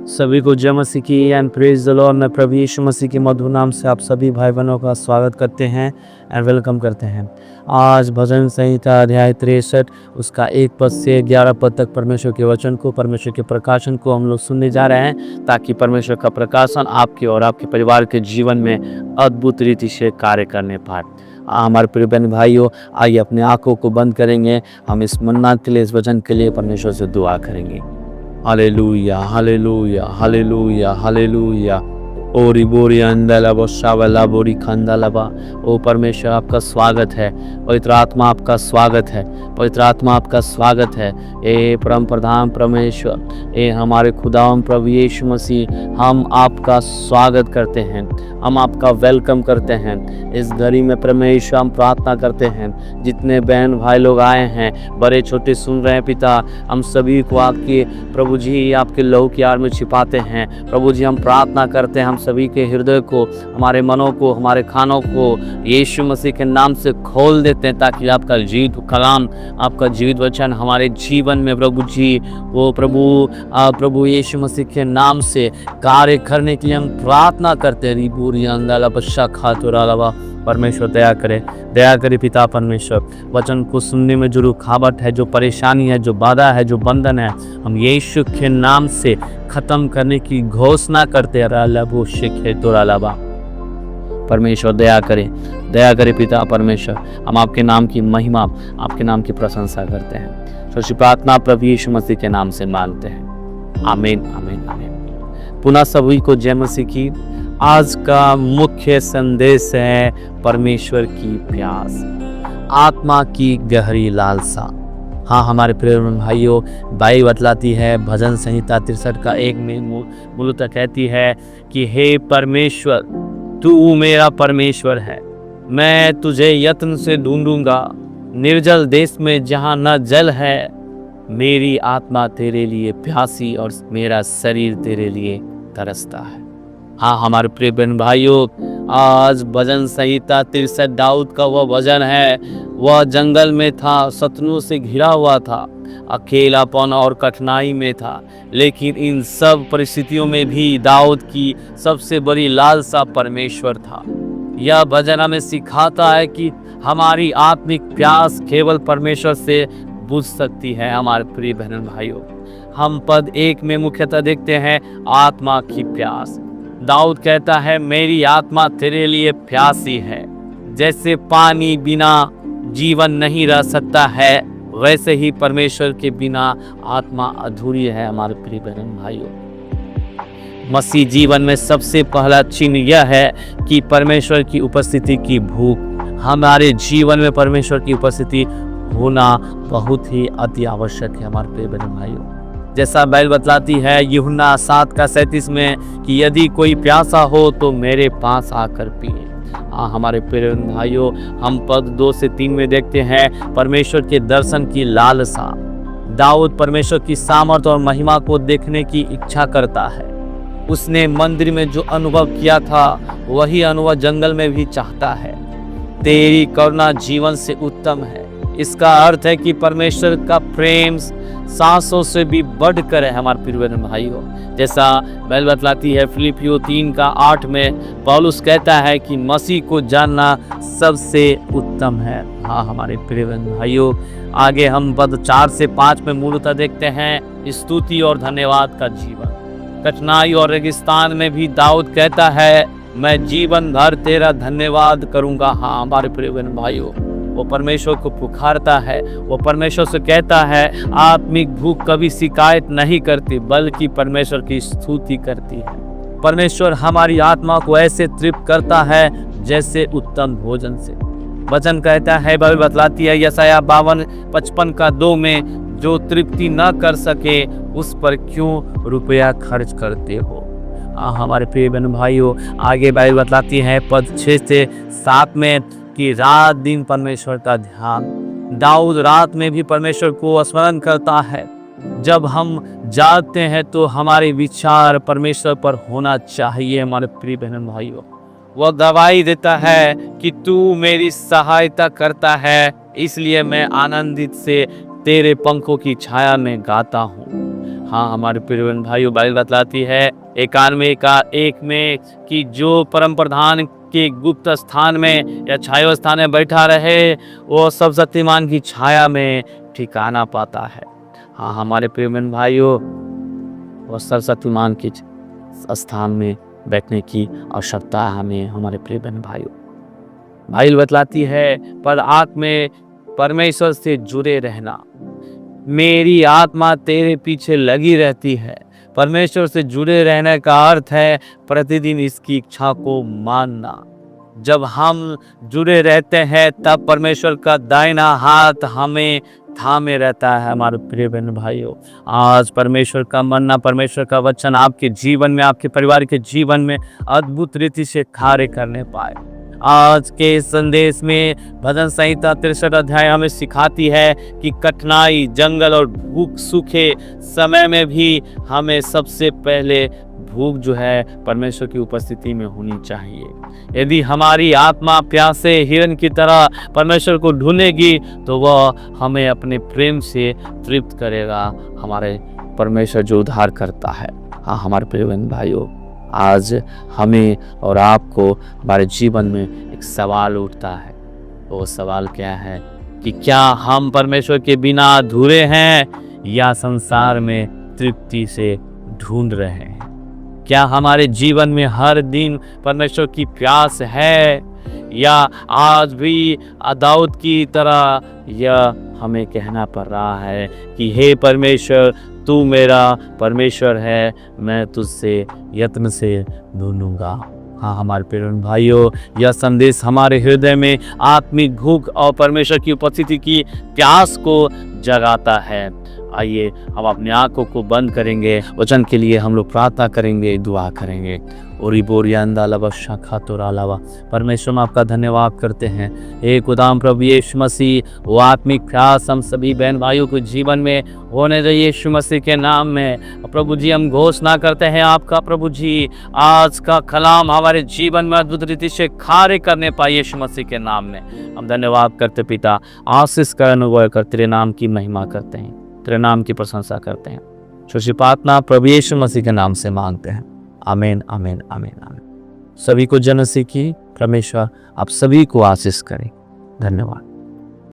सभी को जय मसीह की एंड प्रेज द लॉर्ड। मैं प्रभु यीशु मसीह के मधुर नाम से आप सभी भाई बहनों का स्वागत करते हैं एंड वेलकम करते हैं। आज भजन संहिता अध्याय 63 उसका 1 पद से 11 पद तक परमेश्वर के वचन को, परमेश्वर के प्रकाशन को हम लोग सुनने जा रहे हैं, ताकि परमेश्वर का प्रकाशन आपके और आपके परिवार के जीवन में अद्भुत रीति से कार्य करने पाए। हमारे प्रिय बहन भाइयों, आइए अपने आंखों को बंद करेंगे। हम इस मन्नत के लिए, इस वचन के लिए परमेश्वर से दुआ करेंगे। Hallelujah, hallelujah, hallelujah, hallelujah. ओरी बोरी अंदलबो शावला बोरी खंदलबा। ओ परमेश्वर, आपका स्वागत है। पवित्र आत्मा आपका स्वागत है। पवित्र आत्मा आपका स्वागत है। ए परम प्रधान परमेश्वर, ए हमारे खुदावंद प्रभु यीशु मसीह, हम आपका स्वागत करते हैं, हम आपका वेलकम करते हैं। इस घड़ी में परमेश्वर हम प्रार्थना करते हैं, जितने बहन भाई लोग आए हैं, बड़े छोटे सुन रहे हैं पिता, हम सभी को आपके प्रभु जी आपके लहू की आड़ में छिपाते हैं। प्रभु जी, हम प्रार्थना करते हैं, हम सभी के हृदय को, हमारे मनों को, हमारे खानों को यीशु मसीह के नाम से खोल देते हैं, ताकि आपका जीवित कलाम, आपका जीवित वचन हमारे जीवन में प्रभु जी वो प्रभु यीशु मसीह के नाम से कार्य करने के लिए हम प्रार्थना करते हैं। परमेश्वर दया करे पिता परमेश्वर। वचन को सुनने में जो रुकावट है, जो परेशानी है, जो बाधा है, जो बंधन है, हम यीशु के नाम से खत्म करने की घोषणा करते हैं। परमेश्वर दया करे पिता परमेश्वर। हम आपके नाम की महिमा, आपके नाम की प्रशंसा करते हैं। तो प्रार्थना प्रभु यीशु मसीह के नाम से मांगते हैं। आमीन, आमीन, आमीन। पुनः सभी को जय मसीह की। आज का मुख्य संदेश है परमेश्वर की प्यास, आत्मा की गहरी लालसा। हाँ हमारे प्रिय भाइयों, बाइबल बतलाती है, भजन संहिता 63 का 1 में मूलतः कहती है कि हे परमेश्वर, तू मेरा परमेश्वर है, मैं तुझे यत्न से ढूंढूंगा, निर्जल देश में जहाँ न जल है। मेरी आत्मा तेरे लिए प्यासी और मेरा शरीर तेरे लिए तरसता है। हाँ हमारे प्रिय बहन भाइयों, आज भजन संहिता 63 दाऊद का वह भजन है। वह जंगल में था, शत्रुओं से घिरा हुआ था, अकेलापन और कठिनाई में था, लेकिन इन सब परिस्थितियों में भी दाऊद की सबसे बड़ी लालसा परमेश्वर था। यह भजन हमें सिखाता है कि हमारी आत्मिक प्यास केवल परमेश्वर से बुझ सकती है। हमारे प्रिय बहन भाइयों, हम पद 1 में मुख्यतः देखते हैं आत्मा की प्यास। दाऊद कहता है, मेरी आत्मा तेरे लिए प्यासी है। जैसे पानी बिना जीवन नहीं रह सकता है, वैसे ही परमेश्वर के बिना आत्मा अधूरी है। हमारे प्रिय बहन भाइयों, मसीह जीवन में सबसे पहला चिन्ह यह है कि परमेश्वर की उपस्थिति की भूख। हमारे जीवन में परमेश्वर की उपस्थिति होना बहुत ही अति आवश्यक है। हमारे प्रिय बहन भाइयों, जैसा बाइबल बतलाती है यूहन्ना 7:37 में कि यदि कोई प्यासा हो तो मेरे पास आकर पिए। हमारे प्रिय भाइयों, हम पद 2 से 3 में देखते हैं परमेश्वर के दर्शन की लालसा। दाऊद परमेश्वर की सामर्थ और महिमा को देखने की इच्छा करता है। उसने मंदिर में जो अनुभव किया था, वही अनुभव जंगल में भी चाहता है। तेरी करुणा जीवन से उत्तम है। इसका अर्थ है कि परमेश्वर का प्रेम सांसों से भी बढ़कर है। हमारे प्रिय भाइयों, जैसा बाइबल बतलाती है फिलिपियों 3:8 में पौलुस कहता है कि मसीह को जानना सबसे उत्तम है। हाँ हमारे प्रिय भाइयों, आगे हम पद 4 से 5 में मूलतः देखते हैं स्तुति और धन्यवाद का जीवन। कठिनाई और रेगिस्तान में भी दाऊद कहता है, मैं जीवन भर तेरा धन्यवाद करूंगा। हाँ हमारे प्रिय भाइयों, वो परमेश्वर को पुकारता है, वो परमेश्वर से कहता है, आत्मिक भूख कभी शिकायत नहीं करती, बल्कि परमेश्वर की स्तुति करती है। परमेश्वर हमारी आत्मा को ऐसे तृप्त करता है जैसे उत्तम भोजन से। वचन कहता है, बाइबल बतलाती है यशायाह 52:55 में, जो तृप्ति न कर सके उस पर क्यों रुपया खर्च करते हो। हमारे प्रिय बहन भाइयों, आगे बाइबल बतलाती है पद 6 से 7 में कि रात दिन परमेश्वर का ध्यान। दाऊद रात में भी परमेश्वर को स्मरण करता है। जब हम जागते हैं तो हमारे विचार परमेश्वर पर होना चाहिए। हमारे प्रिय बहन भाइयों, वह गवाही देता है कि तू मेरी सहायता करता है, इसलिए मैं आनंदित से तेरे पंखों की छाया में गाता हूँ। हाँ हमारे प्रिय बहन भाइयों, बाइबल बतलाती है 91:1 में कि जो परम प्रधान के गुप्त स्थान में या छाया स्थान में बैठा रहे, वो सब शक्तिमान की छाया में ठिकाना पाता है। हाँ हमारे प्रिय बहन भाइयों, वो सर्वशक्तिमान के स्थान में बैठने की आवश्यकता है हमें हमारे प्रिय बहन भाइयों। बाइबल बतलाती है पर आत्मा में परमेश्वर से जुड़े रहना। मेरी आत्मा तेरे पीछे लगी रहती है। परमेश्वर से जुड़े रहने का अर्थ है प्रतिदिन इसकी इच्छा को मानना। जब हम जुड़े रहते हैं तब परमेश्वर का दाहिना हाथ हमें थामे रहता है। हमारे प्रिय बहन भाइयों, आज परमेश्वर का मानना, परमेश्वर का वचन आपके जीवन में, आपके परिवार के जीवन में अद्भुत रीति से कार्य करने पाए। आज के संदेश में भजन संहिता 63 अध्याय हमें सिखाती है कि कठिनाई, जंगल और भूख सूखे समय में भी हमें सबसे पहले भूख जो है परमेश्वर की उपस्थिति में होनी चाहिए। यदि हमारी आत्मा प्यासे हिरन की तरह परमेश्वर को ढूंढेगी तो वह हमें अपने प्रेम से तृप्त करेगा, हमारे परमेश्वर जो उद्धार करता है। हाँ हमारे प्रिय बहन भाइयों, आज हमें और आपको हमारे जीवन में एक सवाल उठता है। वो सवाल क्या है कि क्या हम परमेश्वर के बिना अधूरे हैं या संसार में तृप्ति से ढूंढ रहे हैं? क्या हमारे जीवन में हर दिन परमेश्वर की प्यास है या आज भी दाऊद की तरह यह हमें कहना पड़ रहा है कि हे परमेश्वर, तू मेरा परमेश्वर है, मैं तुझसे यत्न से ढूंढूंगा। हाँ हमारे प्रिय भाइयों, यह संदेश हमारे हृदय में आत्मिक भूख और परमेश्वर की उपस्थिति की प्यास को जगाता है। आइए हम अपनी आंखों को बंद करेंगे, वचन के लिए हम लोग प्रार्थना करेंगे, दुआ करेंगे। और परमेश्वर, हम आपका धन्यवाद करते हैं। एक खुदाम प्रभु यीशु मसीह, वो आत्मिक प्यास हम सभी बहन भाइयों के जीवन में होने दे यीशु मसीह के नाम में। प्रभु जी, हम घोषणा करते हैं आपका प्रभु जी, आज का कलाम हमारे जीवन में अद्भुत रीति से कार्य करने पाए यीशु मसीह के नाम में। हम धन्यवाद करते पिता, आशीष का अनुभव कर तेरे नाम की महिमा करते हैं, तेरे नाम की प्रशंसा करते हैं। छोटी प्रार्थना प्रभु यीशु मसीह के नाम से मांगते हैं। आमीन आमीन आमीन आमीन। सभी को जन्म से की परमेश्वर आप सभी को आशीष करें। धन्यवाद।